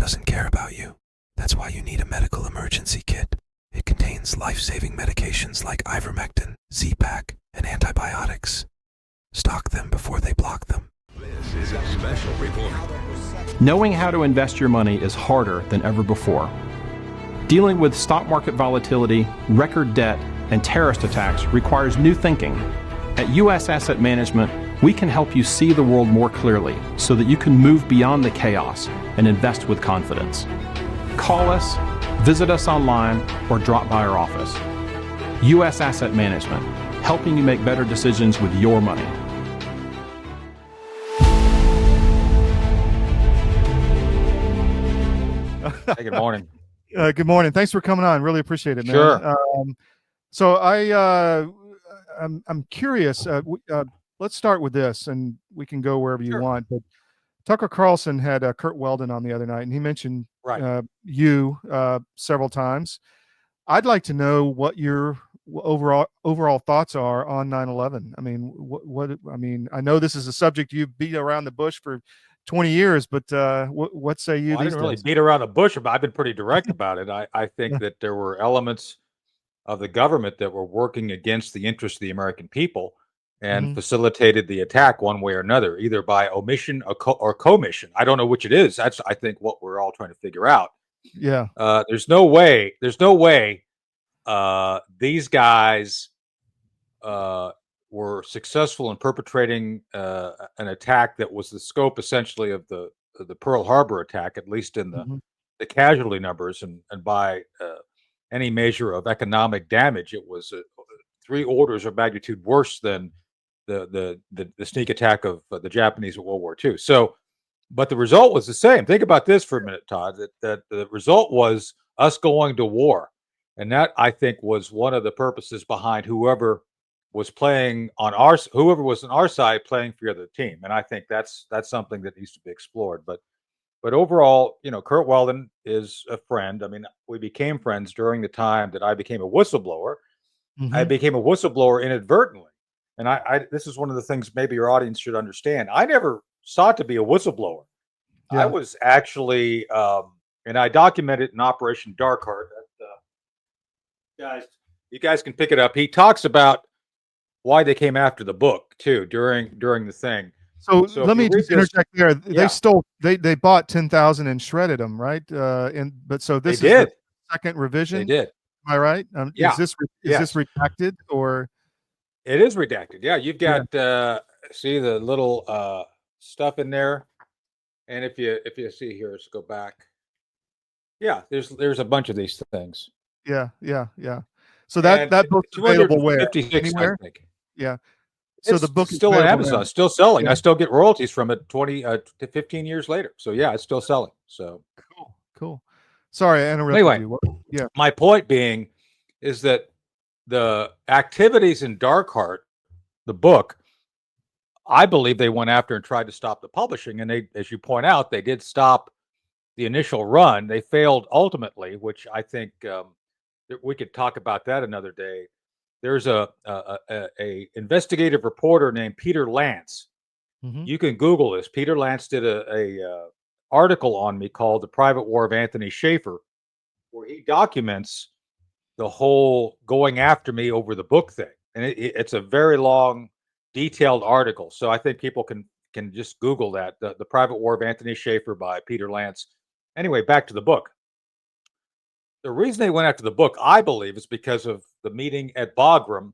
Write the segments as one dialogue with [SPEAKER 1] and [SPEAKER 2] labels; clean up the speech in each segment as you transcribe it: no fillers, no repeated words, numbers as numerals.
[SPEAKER 1] doesn't care about you. That's why you need a medical emergency kit. It contains life-saving medications like ivermectin, Z-Pak, and antibiotics. Stock them before they block them.
[SPEAKER 2] This is a special report.
[SPEAKER 3] Knowing how to invest your money is harder than ever before. Dealing with stock market volatility, record debt, and terrorist attacks requires new thinking. At U.S. Asset Management, we can help you see the world more clearly so that you can move beyond the chaos and invest with confidence. Call us, visit us online, or drop by our office. U.S. Asset Management, helping you make better decisions with your money.
[SPEAKER 4] Hey, good morning.
[SPEAKER 5] Good morning. Thanks for coming on. Really appreciate it, man.
[SPEAKER 4] Sure.
[SPEAKER 5] So I'm curious. Let's start with this, and we can go wherever you want. But Tucker Carlson had Kurt Weldon on the other night, and he mentioned you several times. I'd like to know what your overall thoughts are on 9/11. I mean, I mean, I know this is a subject you beat around the bush for 20 years, but what say you?
[SPEAKER 4] Well, I didn't really beat around the bush, but I've been pretty direct about it. I think that there were elements of the government that were working against the interests of the American people and facilitated the attack one way or another, either by omission or commission. I don't know which it is. That's, I think, what we're all trying to figure out.
[SPEAKER 5] Yeah.
[SPEAKER 4] There's no way these guys were successful in perpetrating an attack that was the scope essentially of the Pearl Harbor attack, at least in the casualty numbers, and by any measure of economic damage, it was 3 orders of magnitude worse than the sneak attack of the Japanese in World War II. So, but the result was the same. Think about this for a minute, Todd. That the result was us going to war, and that, I think, was one of the purposes behind whoever was on our side playing for the other team. And I think that's something that needs to be explored. But overall, you know, Kurt Weldon is a friend. I mean, we became friends during the time that I became a whistleblower. I became a whistleblower inadvertently. And I this is one of the things maybe your audience should understand. I never sought to be a whistleblower. I was actually, and I documented in Operation Dark Heart. You guys can pick it up. He talks about why they came after the book too during the thing.
[SPEAKER 5] So let me just interject there. They bought 10,000 and shredded them, right? So this is the second revision.
[SPEAKER 4] They did.
[SPEAKER 5] Am I right? Is this redacted or?
[SPEAKER 4] It is redacted. Yeah, you've got see the little stuff in there, and if you see here, let's go back. Yeah, there's a bunch of these things.
[SPEAKER 5] Yeah. So that book's available where?
[SPEAKER 4] 56,
[SPEAKER 5] anywhere?
[SPEAKER 4] I think.
[SPEAKER 5] Yeah. So
[SPEAKER 4] It's
[SPEAKER 5] the book is
[SPEAKER 4] still on Amazon, still selling.
[SPEAKER 5] Yeah.
[SPEAKER 4] I still get royalties from it 20 to 15 years later. So yeah, it's still selling. So
[SPEAKER 5] cool. Sorry, I interrupted you. Yeah.
[SPEAKER 4] My point being is that the activities in Dark Heart, the book, I believe they went after and tried to stop the publishing. And they, as you point out, they did stop the initial run. They failed ultimately, which I think we could talk about that another day. There's a investigative reporter named Peter Lance. You can Google this. Peter Lance did a article on me called "The Private War of Anthony Shaffer," where he documents the whole going after me over the book thing, and it's a very long, detailed article. So I think people can just Google that, the Private War of Anthony Shaffer by Peter Lance. Anyway, back to the book. The reason they went after the book, I believe, is because of the meeting at Bagram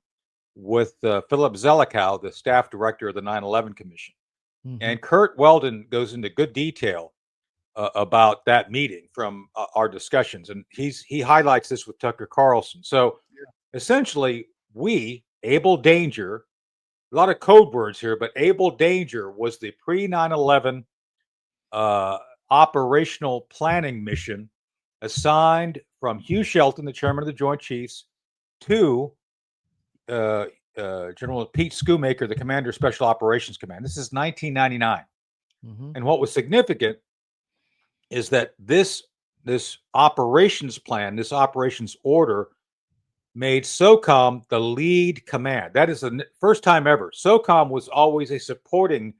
[SPEAKER 4] with Philip Zelikow, the staff director of the 9/11 Commission. And Kurt Weldon goes into good detail about that meeting from our discussions. And he highlights this with Tucker Carlson. So essentially, Able Danger, a lot of code words here, but Able Danger was the pre-9/11 operational planning mission assigned from Hugh Shelton, the chairman of the Joint Chiefs, to General Pete Schoomaker, the commander of Special Operations Command. This is 1999. And what was significant is that this operations plan, this operations order, made SOCOM the lead command. That is the first time ever. SOCOM was always a supporting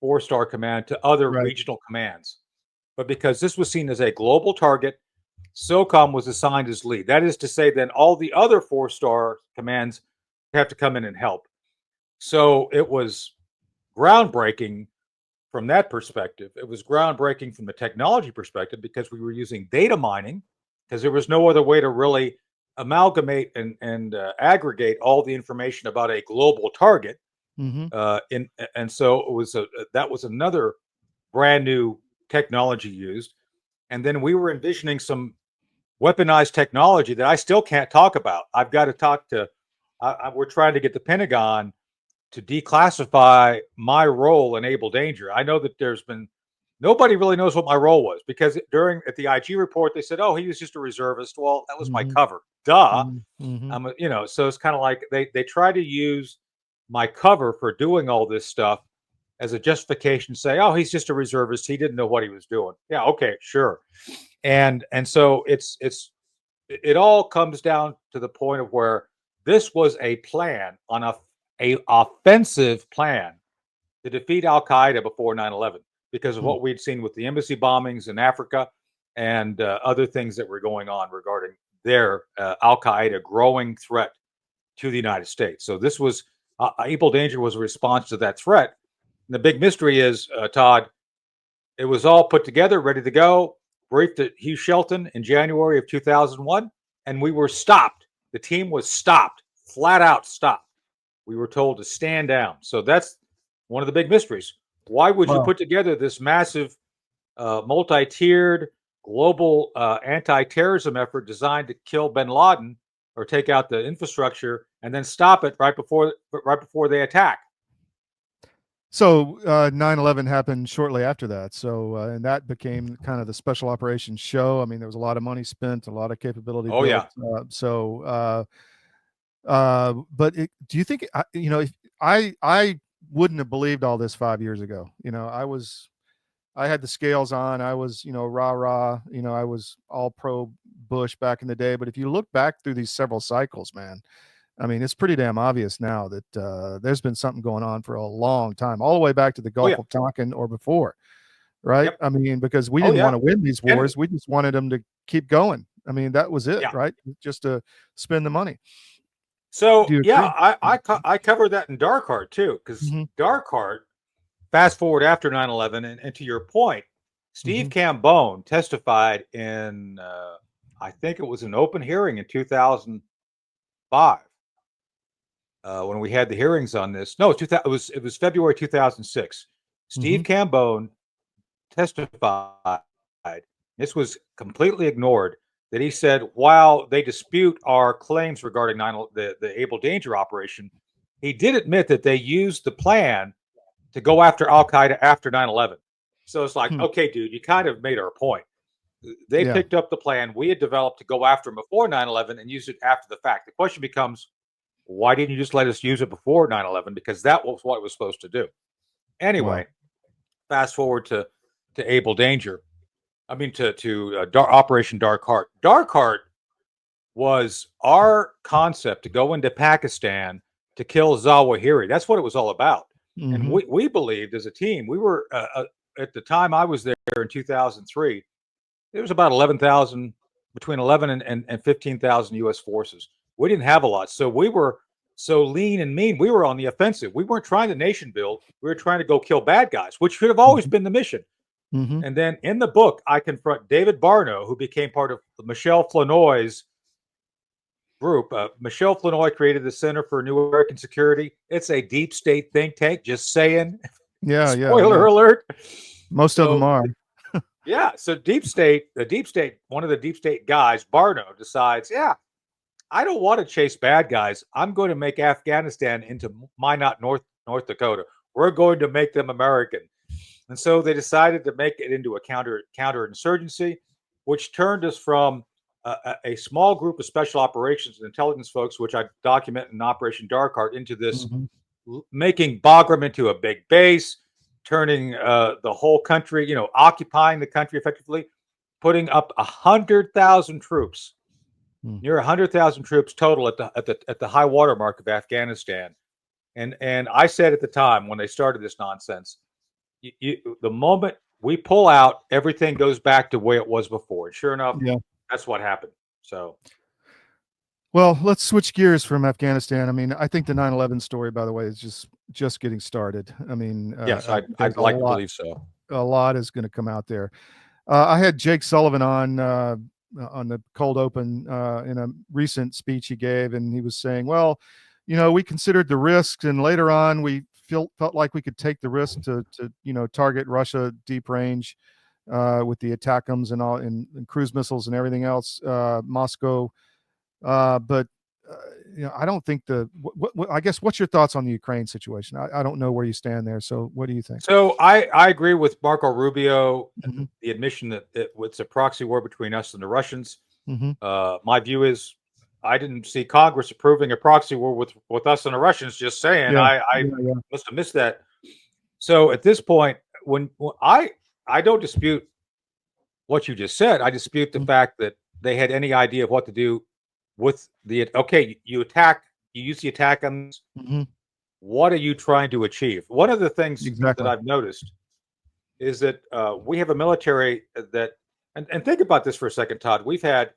[SPEAKER 4] 4-star command to other regional commands. but because this was seen as a global target, SOCOM was assigned as lead. That is to say, then all the other 4-star commands have to come in and help. So it was groundbreaking from that perspective. It was groundbreaking from the technology perspective because we were using data mining, because there was no other way to really amalgamate and aggregate all the information about a global target. And so it was that was another brand new technology used. And then we were envisioning some weaponized technology that I still can't talk about. I've got to talk to. We're trying to get the Pentagon to declassify my role in Able Danger. I know that there's been nobody really knows what my role was, because at the IG report they said, "Oh, he was just a reservist." Well, that was my cover. Duh. So it's kind of like they try to use my cover for doing all this stuff as a justification. Say, "Oh, he's just a reservist. He didn't know what he was doing." Yeah, okay, sure. And so it all comes down to the point of where this was a plan on a offensive plan to defeat Al Qaeda before 9/11, because of what we'd seen with the embassy bombings in Africa and other things that were going on regarding their Al Qaeda growing threat to the United States. So this was Able Danger was a response to that threat. And the big mystery is, Todd, it was all put together, ready to go, briefed at Hugh Shelton in January of 2001, and we were stopped. The team was stopped, flat out stopped. We were told to stand down. So that's one of the big mysteries. Why would you put together this massive, multi-tiered, global anti-terrorism effort designed to kill bin Laden or take out the infrastructure, and then stop it right before they attack?
[SPEAKER 5] So 9/11 happened shortly after that. So and that became kind of the special operations show. I mean, there was a lot of money spent, a lot of capability built.
[SPEAKER 4] Yeah.
[SPEAKER 5] But do you think, if I wouldn't have believed all this 5 years ago? I had the scales on. I was, rah. I was all pro Bush back in the day. But if you look back through these several cycles, man, I mean, it's pretty damn obvious now that there's been something going on for a long time, all the way back to the Gulf of Tonkin or before, right? Yep. I mean, because we didn't want to win these wars. We just wanted them to keep going. I mean, that was it, right? Just to spend the money.
[SPEAKER 4] So, I covered that in Dark Heart, too, because Dark Heart, fast forward after 9/11, and to your point, Steve Cambone testified in, I think it was an open hearing in 2005. When we had the hearings on this. No, it was February 2006. Steve Cambone testified. This was completely ignored. That he said, while they dispute our claims regarding the Able Danger operation, he did admit that they used the plan to go after Al Qaeda after 9/11. So it's like, okay, dude, you kind of made our point. They picked up the plan we had developed to go after them before 9/11 and used it after the fact. The question becomes, why didn't you just let us use it before 9/11? Because that was what it was supposed to do. Anyway, fast forward to Able Danger. I mean, to Operation Dark Heart. Dark Heart was our concept to go into Pakistan to kill Zawahiri. That's what it was all about. And we believed as a team, we were, at the time I was there in 2003, there was about 11,000, between 11 and 15,000 U.S. forces. We didn't have a lot. So we were so lean and mean. We were on the offensive. We weren't trying to nation build. We were trying to go kill bad guys, which should have always been the mission. And then in the book, I confront David Barno, who became part of Michel Flournoy's group. Michel Flournoy created the Center for New American Security. It's a deep state think tank, just saying. Spoiler alert.
[SPEAKER 5] Most of them are.
[SPEAKER 4] So one of the deep state guys, Barno, decides, I don't want to chase bad guys. I'm going to make Afghanistan into Minot, North Dakota. We're going to make them American. And so they decided to make it into a counterinsurgency, which turned us from a small group of special operations and intelligence folks, which I document in Operation Dark Heart, into this, making Bagram into a big base, turning the whole country, occupying the country effectively, putting up 100,000 troops, near 100,000 troops total at the high water mark of Afghanistan. And I said at the time when they started this nonsense, the moment we pull out, everything goes back to the way it was before. And sure enough,
[SPEAKER 5] Yeah.
[SPEAKER 4] that's what happened. So,
[SPEAKER 5] Well, let's switch gears from Afghanistan. I mean, I think the 9/11 story, by the way, is just getting started. I mean,
[SPEAKER 4] yes,
[SPEAKER 5] there's
[SPEAKER 4] I'd like to believe so.
[SPEAKER 5] a lot is going to come out there. I had Jake Sullivan on the cold open in a recent speech he gave, and he was saying, "Well, we considered the risks, and later on, we felt like we could take the risk to target Russia deep range with the ATACMS and all, and cruise missiles and everything else, Moscow." But I don't think I guess what's your thoughts on the Ukraine situation? I don't know where you stand there. So what do you think?
[SPEAKER 4] So I agree with Marco Rubio,
[SPEAKER 5] Mhm.
[SPEAKER 4] the admission that it's a proxy war between us and the Russians.
[SPEAKER 5] Mhm.
[SPEAKER 4] My view is I didn't see Congress approving a proxy war with us and the Russians. Just saying,
[SPEAKER 5] Yeah.
[SPEAKER 4] I
[SPEAKER 5] Yeah.
[SPEAKER 4] must have missed that. So at this point, when I don't dispute what you just said, I dispute the
[SPEAKER 5] Mhm.
[SPEAKER 4] fact that they had any idea of what to do with the. Okay, you use the attack on.
[SPEAKER 5] Mhm.
[SPEAKER 4] What are you trying to achieve? One of the things that
[SPEAKER 5] Exactly.
[SPEAKER 4] I've noticed is that we have a military that, and think about this for a second, Todd. We've had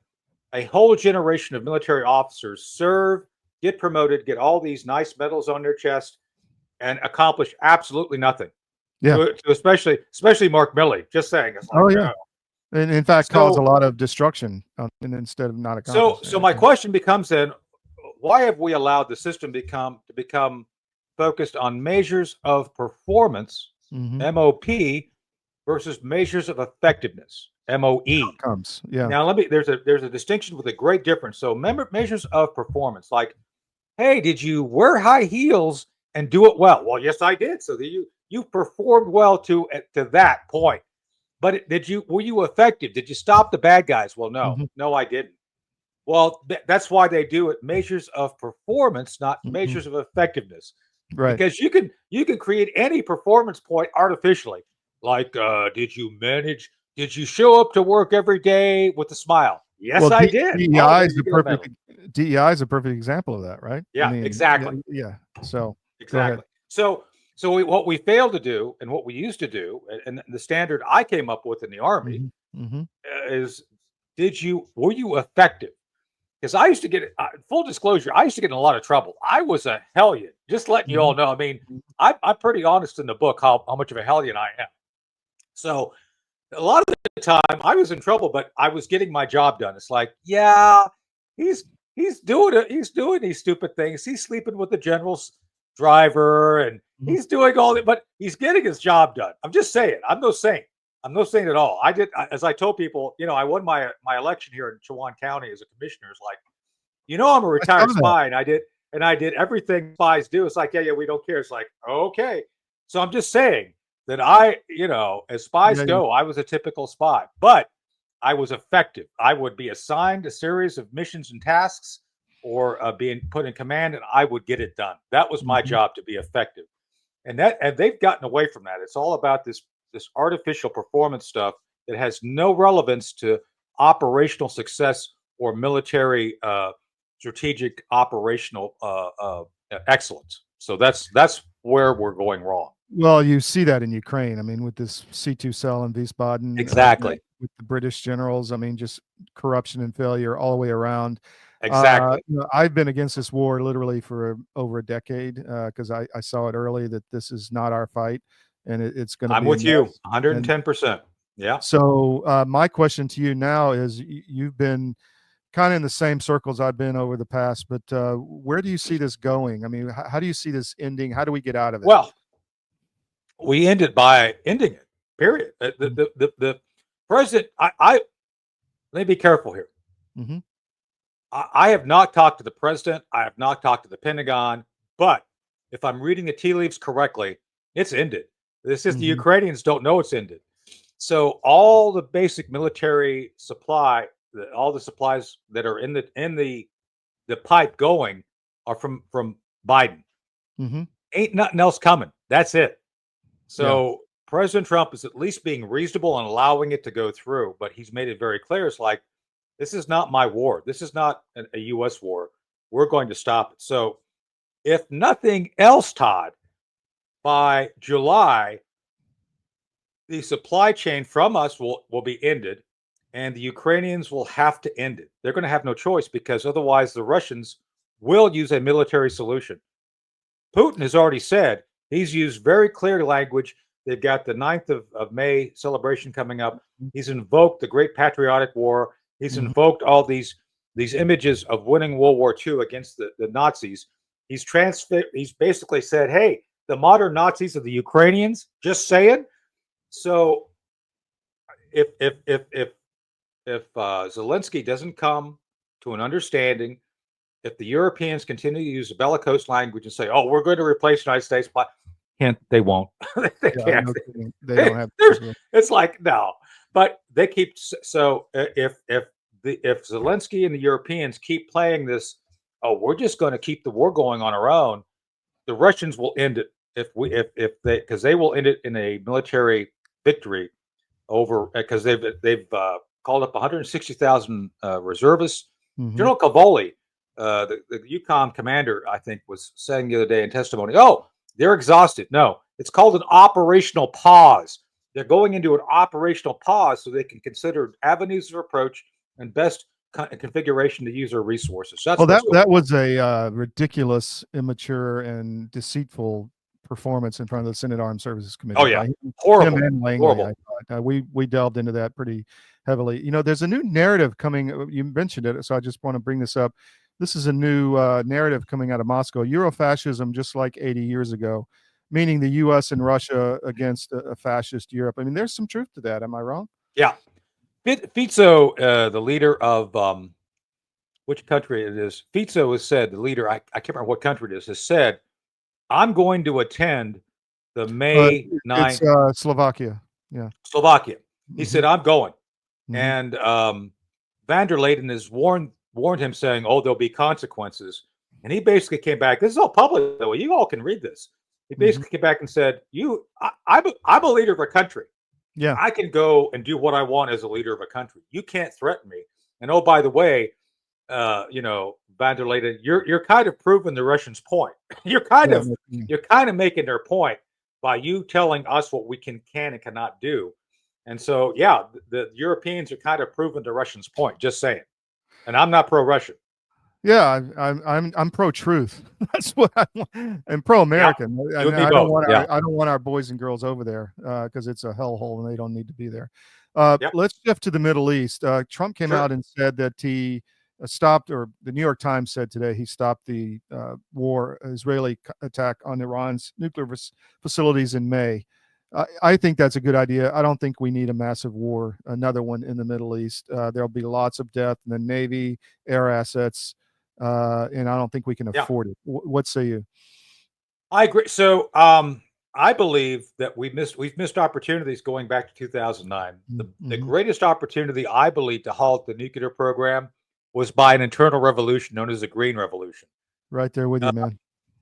[SPEAKER 4] a whole generation of military officers serve, get promoted, get all these nice medals on their chest, and accomplish absolutely nothing.
[SPEAKER 5] Yeah.
[SPEAKER 4] To especially Mark Milley. Just saying, it's like,
[SPEAKER 5] Oh yeah. And in fact, cause a
[SPEAKER 4] so
[SPEAKER 5] lot of destruction, and instead of not
[SPEAKER 4] so
[SPEAKER 5] accomplishing
[SPEAKER 4] so my
[SPEAKER 5] anything.
[SPEAKER 4] question becomes then, why have we allowed the system to become focused on measures of performance,
[SPEAKER 5] Mhm.
[SPEAKER 4] MOP, versus measures of effectiveness, MOE?
[SPEAKER 5] Outcomes. Yeah.
[SPEAKER 4] Now, there's a distinction with a great difference. So, measures of performance, like, hey, did you wear high heels and do it well? Well, yes, I did. So you performed well to that point. But were you effective? Did you stop the bad guys? Well,
[SPEAKER 5] Mhm.
[SPEAKER 4] no, I didn't. Well, that's why they do it measures of performance, not
[SPEAKER 5] Mhm.
[SPEAKER 4] measures of effectiveness,
[SPEAKER 5] Right.
[SPEAKER 4] because you can create any performance point artificially. Like, did you manage? Did you show up to work every day with a smile? Yes,
[SPEAKER 5] Well,
[SPEAKER 4] I did. Oh,
[SPEAKER 5] DEI
[SPEAKER 4] there
[SPEAKER 5] is
[SPEAKER 4] you
[SPEAKER 5] the
[SPEAKER 4] get a medal.
[SPEAKER 5] DEI is a perfect example of that, right? I
[SPEAKER 4] Yeah,
[SPEAKER 5] mean, yeah,
[SPEAKER 4] exactly.
[SPEAKER 5] yeah. So go ahead.
[SPEAKER 4] Exactly. So what we failed to do, and what we used to do, and the standard I came up with in the Army
[SPEAKER 5] Mhm. Mhm.
[SPEAKER 4] is, were you effective? Because I used to get, full disclosure, I used to get in a lot of trouble. I was a hellion. Just letting you all
[SPEAKER 5] Mhm.
[SPEAKER 4] know. I mean, I'm pretty honest in the book how much of a hellion I am. So a lot of the time I was in trouble, but I was getting my job done. It's like, yeah, he's he's doing it. He's doing these stupid things. He's sleeping with the general's driver, and
[SPEAKER 5] Mhm.
[SPEAKER 4] he's doing all that, but he's getting his job done. I'm just saying. I'm no saint. I'm no saint at all. As I told people, I won my election here in Chihuahua County as a commissioner. It's like, I'm a
[SPEAKER 5] I saw
[SPEAKER 4] retired
[SPEAKER 5] that.
[SPEAKER 4] spy, and I did everything spies do. It's like, yeah, we don't care. It's like, okay. So I'm just saying that as spies
[SPEAKER 5] Yeah, yeah.
[SPEAKER 4] go, I was a typical spy, but I was effective. I would be assigned a series of missions and tasks, or being put in command, and I would get it done. That was my
[SPEAKER 5] Mhm.
[SPEAKER 4] job, to be effective. And they've gotten away from that. It's all about this artificial performance stuff that has no relevance to operational success or military strategic operational excellence. So that's where we're going wrong.
[SPEAKER 5] Well, you see that in Ukraine. I mean, with this C2 cell in Wiesbaden,
[SPEAKER 4] Exactly.
[SPEAKER 5] with the British generals. I mean, just corruption and failure all the way around.
[SPEAKER 4] Exactly.
[SPEAKER 5] I've been against this war literally for over a decade because I saw it early that this is not our fight, and it's going to
[SPEAKER 4] I'm
[SPEAKER 5] be a
[SPEAKER 4] with you
[SPEAKER 5] mess. And
[SPEAKER 4] 110%. Yeah.
[SPEAKER 5] so, my question to you now is: you've been kind of in the same circles I've been over the past, but where do you see this going? I mean, how do you see this ending? How do we get out of it?
[SPEAKER 4] Well, we ended by ending it. Period.
[SPEAKER 5] Mhm.
[SPEAKER 4] The president. I let me be careful here.
[SPEAKER 5] Mhm.
[SPEAKER 4] I have not talked to the president. I have not talked to the Pentagon. But if I'm reading the tea leaves correctly, it's ended. This is the
[SPEAKER 5] Mhm.
[SPEAKER 4] Ukrainians don't know it's ended. So all the basic military supply, all the supplies that are in the pipe going are from Biden.
[SPEAKER 5] Mhm.
[SPEAKER 4] Ain't nothing else coming. That's it.
[SPEAKER 5] Yeah.
[SPEAKER 4] So President Trump is at least being reasonable and allowing it to go through, but he's made it very clear. It's like, this is not my war. This is not a U.S. war. We're going to stop it. So, if nothing else, Todd, by July, the supply chain from us will be ended, and the Ukrainians will have to end it. They're going to have no choice because otherwise the Russians will use a military solution. Putin has already said he's used very clear language. They've got the 9th of May celebration coming up. He's invoked the Great Patriotic War. He's invoked all these images of winning World War II against the Nazis. He's basically said, hey, the modern Nazis are the Ukrainians, just saying. So if Zelensky doesn't come to an understanding, if the Europeans continue to use the bellicose language and say, "Oh, we're going to replace the United States," hint, they won't. They can't.
[SPEAKER 5] No, they don't have.
[SPEAKER 4] It's like no, but they keep. So if Zelensky and the Europeans keep playing this, oh, we're just going to keep the war going on our own, the Russians will end it. If they will end it in a military victory over because they've called up 160,000 reservists. General Cavoli, the Yukon commander, I think, was saying the other day in testimony, oh, they're exhausted. No, it's called an operational pause. They're going into an operational pause so they can consider avenues of approach and best configuration to use their resources.
[SPEAKER 5] Well, that was a ridiculous, immature, and deceitful performance in front of the Senate Armed Services Committee.
[SPEAKER 4] Oh yeah, horrible.
[SPEAKER 5] Horrible. We delved into that pretty heavily. You know, there's a new narrative coming. You mentioned it, so I just want to bring this up. This is a new narrative coming out of Moscow. Eurofascism, just like 80 years ago, meaning the U.S. and Russia against a fascist Europe. I mean, there's some truth to that. Am I wrong?
[SPEAKER 4] Yeah. Fico, the leader of which country it is, Fico has said, the leader, I can't remember what country it is, has said, I'm going to attend the May 9th.
[SPEAKER 5] It's Slovakia. Yeah.
[SPEAKER 4] Slovakia. He said, I'm going. And van der Leyen has warned him saying, oh, there'll be consequences. And he basically came back. This is all public, though. You all can read this. He basically came back and said, I'm a leader of a country.
[SPEAKER 5] Yeah.
[SPEAKER 4] I can go and do what I want as a leader of a country. You can't threaten me. And oh, by the way, van der Leyen, you're kind of proving the Russians' point. You're kind of making their point by you telling us what we can and cannot do. And so, yeah, the Europeans are kind of proving the Russians' point. Just saying. And I'm not pro-Russian.
[SPEAKER 5] Yeah, I'm pro-truth. That's what I want. And pro-American.
[SPEAKER 4] Yeah,
[SPEAKER 5] I don't want our boys and girls over there because it's a hellhole and they don't need to be there. Let's shift to the Middle East. Trump came out and said that he stopped, or the New York Times said today, he stopped the Israeli attack on Iran's nuclear facilities in May. I think that's a good idea. I don't think we need a massive war, another one in the Middle East. There'll be lots of death in the Navy, air assets, and I don't think we can afford it. What say you?
[SPEAKER 4] I agree. So I believe that we've missed opportunities going back to 2009. The greatest opportunity, I believe, to halt the nuclear program was by an internal revolution known as the Green Revolution.
[SPEAKER 5] Right there with you, man.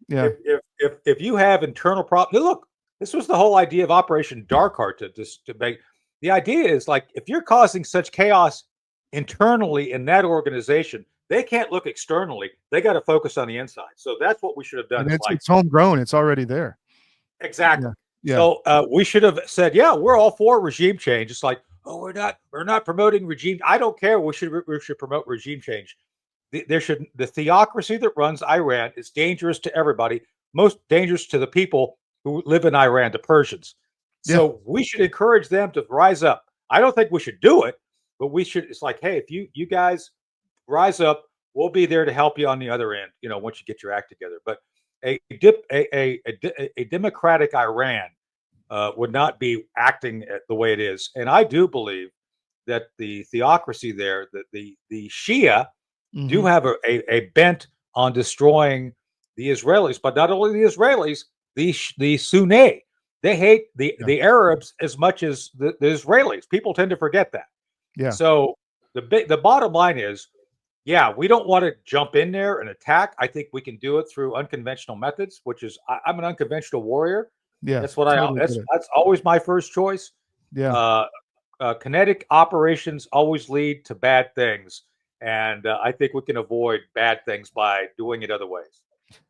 [SPEAKER 5] Yeah.
[SPEAKER 4] If you have internal problems, look. This was the whole idea of Operation Dark Heart to make. The idea is like if you're causing such chaos internally in that organization, they can't look externally. They got to focus on the inside. So that's what we should have done.
[SPEAKER 5] And it's homegrown. It's already there.
[SPEAKER 4] Exactly. Yeah. So we should have said, yeah, we're all for regime change. It's like, oh, we're not promoting regime. I don't care. We should promote regime change. The theocracy that runs Iran is dangerous to everybody. Most dangerous to the people who live in Iran, the Persians. So we should encourage them to rise up. I don't think we should do it, but we should. It's like, hey, if you guys rise up, we'll be there to help you on the other end. Once you get your act together. But a democratic Iran would not be acting the way it is. And I do believe that the theocracy there, that the Shia do have a bent on destroying the Israelis, but not only the Israelis. The Sunni, they hate the Arabs as much as the Israelis. People tend to forget that.
[SPEAKER 5] Yeah.
[SPEAKER 4] So the bottom line is, we don't want to jump in there and attack. I think we can do it through unconventional methods, which is I'm an unconventional warrior.
[SPEAKER 5] Yeah,
[SPEAKER 4] that's what that's always my first choice.
[SPEAKER 5] Yeah.
[SPEAKER 4] Kinetic operations always lead to bad things, and I think we can avoid bad things by doing it other ways.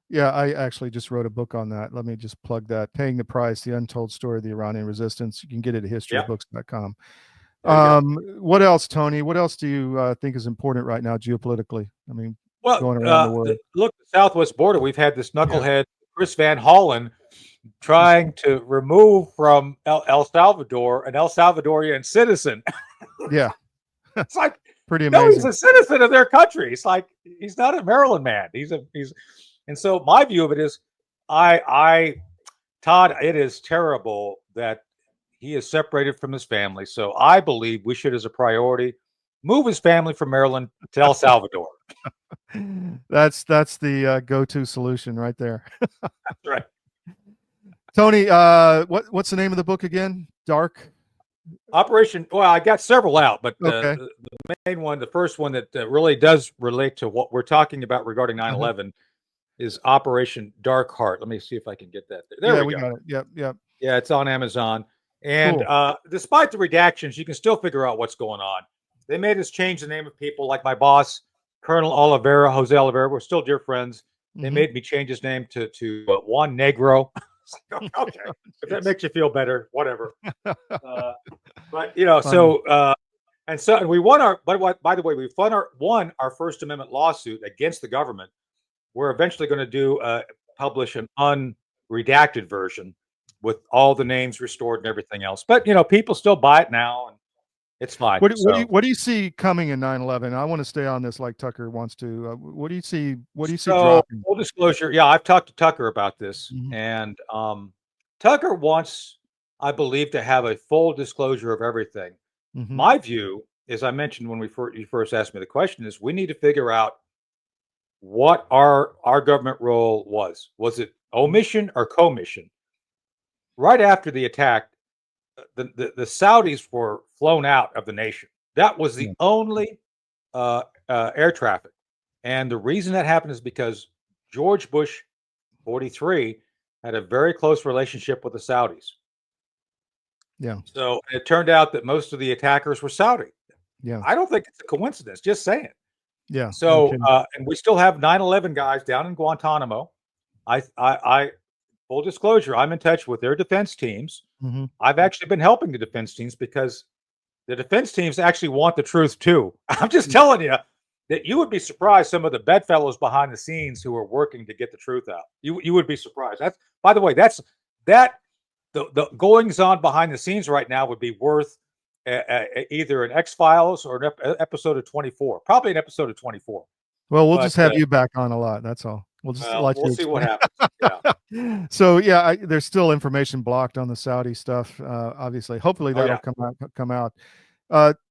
[SPEAKER 5] Yeah, I actually just wrote a book on that. Let me just plug that. Paying the Price, The Untold Story of the Iranian Resistance. You can get it at historyofbooks.com. What else, Tony? What else do you think is important right now geopolitically? I mean,
[SPEAKER 4] Well,
[SPEAKER 5] going around the world.
[SPEAKER 4] look, the southwest border, we've had this knucklehead, Chris Van Hollen, trying to remove from El Salvador an El Salvadorian citizen.
[SPEAKER 5] Yeah.
[SPEAKER 4] It's like,
[SPEAKER 5] pretty
[SPEAKER 4] no, he's
[SPEAKER 5] amazing.
[SPEAKER 4] a citizen of their country. It's like, he's not a Maryland man. And so my view of it is, Todd, it is terrible that he is separated from his family. So I believe we should, as a priority, move his family from Maryland to El Salvador.
[SPEAKER 5] That's the go-to solution right there.
[SPEAKER 4] That's right.
[SPEAKER 5] Tony, what's the name of the book again? Dark
[SPEAKER 4] Operation. Well, I got several out, but
[SPEAKER 5] Okay.
[SPEAKER 4] the main one, the first one that really does relate to what we're talking about regarding 9/11 is Operation Dark Heart. Let me see if I can get that there. There we go.
[SPEAKER 5] Got it. Yep.
[SPEAKER 4] Yeah, it's on Amazon. And
[SPEAKER 5] Cool.
[SPEAKER 4] despite the redactions, you can still figure out what's going on. They made us change the name of people, like my boss, Colonel Oliveira, Jose Oliveira. We're still dear friends. They made me change his name to Juan Negro. Okay, if that makes you feel better, whatever. But you know, and we won our. By the way, we won our First Amendment lawsuit against the government. We're eventually going to publish an unredacted version with all the names restored and everything else. But you know, people still buy it now, and it's fine.
[SPEAKER 5] What do you see coming in 9/11? I want to stay on this like Tucker wants to. What do you see? What do you see dropping?
[SPEAKER 4] Full disclosure, yeah, I've talked to Tucker about this, and Tucker wants, I believe, to have a full disclosure of everything. My view, as I mentioned when you first asked me the question, is we need to figure out what our government role was. Was it omission or commission? Right after the attack, the Saudis were flown out of the nation. That was the only air traffic. And the reason that happened is because George Bush, 43, had a very close relationship with the Saudis.
[SPEAKER 5] Yeah.
[SPEAKER 4] So it turned out that most of the attackers were Saudi.
[SPEAKER 5] Yeah.
[SPEAKER 4] I don't think it's a coincidence, just saying.
[SPEAKER 5] Yeah.
[SPEAKER 4] So, and we still have 9/11 guys down in Guantanamo. I full disclosure, I'm in touch with their defense teams. I've actually been helping the defense teams because the defense teams actually want the truth too. I'm just telling you that you would be surprised some of the bedfellows behind the scenes who are working to get the truth out. You would be surprised. That's, by the way, the goings on behind the scenes right now would be worth either an X-Files or an episode of 24. Probably an episode of 24.
[SPEAKER 5] Well, we'll just have you back on a lot. That's all. We'll just
[SPEAKER 4] we'll see what happens. Yeah.
[SPEAKER 5] So yeah, there's still information blocked on the Saudi stuff. Obviously, hopefully that'll come out.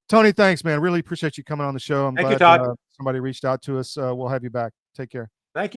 [SPEAKER 5] Tony, thanks, man. Really appreciate you coming on the show. I'm glad
[SPEAKER 4] you, Todd.
[SPEAKER 5] Somebody reached out to us. We'll have you back. Take care.